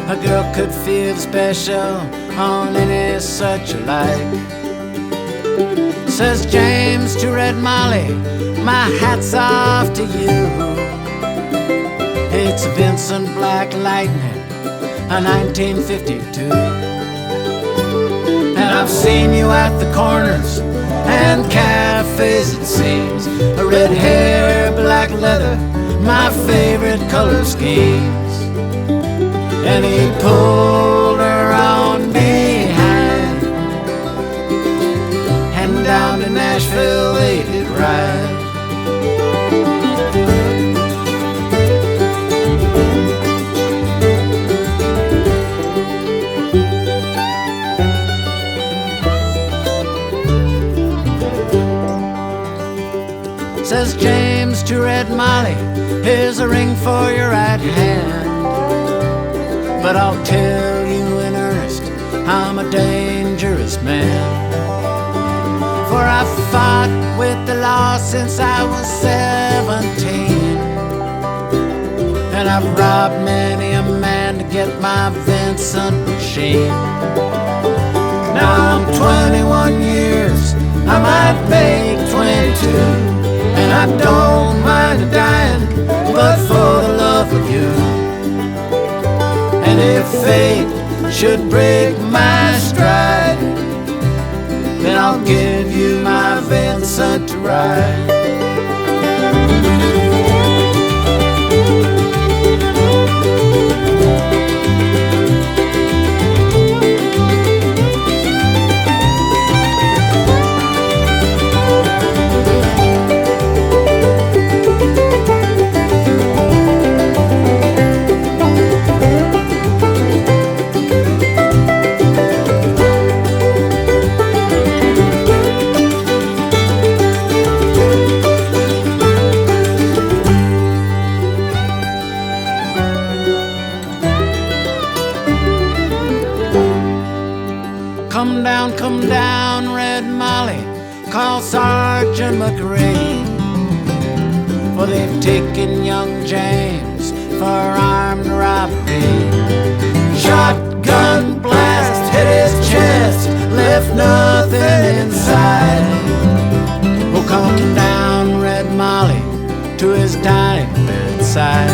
a girl could feel special on any such a like. Says James to Red Molly, my hat's off to you. It's Vincent Black Lightning, a 1952. And I've seen you at the corners and cafes, it seems. A red hair, black leather, my favorite color schemes. And he pulled her on behind, and down to Nashville they did ride. Says James to Red Molly, here's a ring for your right hand. But I'll tell you in earnest, I'm a dangerous man. For I've fought with the law since I was 17, and I've robbed many a man to get my Vincent machine. Now I'm 21 years, I might make 22, and I don't mind dying, but for the love of you. And if fate should break my stride, then I'll give you my Vincent to ride. Come down, Red Molly, call Sergeant McRae, for they've taken young James for armed robbery. Shotgun blast hit his chest, left nothing inside. Oh, come down, Red Molly, to his dying bedside.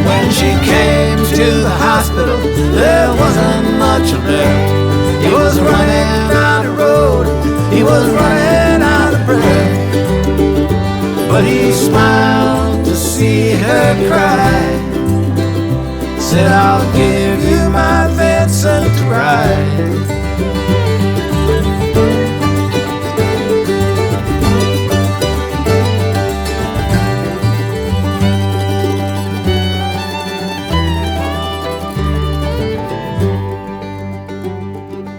When she came to the hospital, there wasn't much left. He was running down the road, he was running out of breath. But he smiled to see her cry, said, I'll give you my Vincent to ride.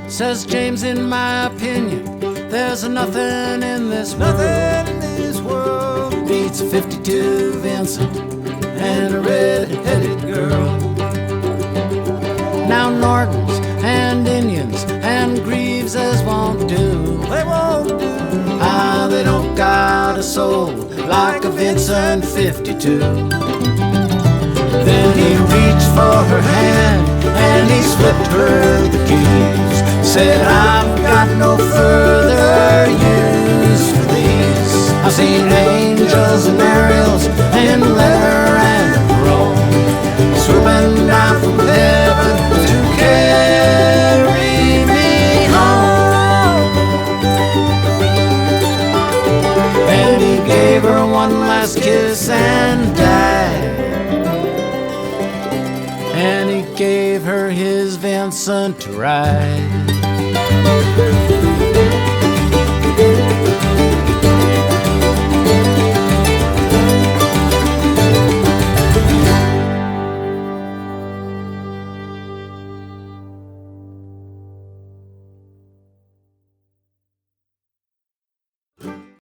Says James, in my opinion, there's nothing in this world beats 52 Vincent and a red-headed girl. Now Nortons and Indians and Greaveses won't do. They won't do. Ah, they don't got a soul like a Vincent 52. Then he reached for her hand and he slipped her the keys. Said, I've got no further use for these. I've seen angels and Ariels in leather and chrome, swooping down from heaven to carry me home. And he gave her one last kiss and died. And he gave her his Vincent to ride.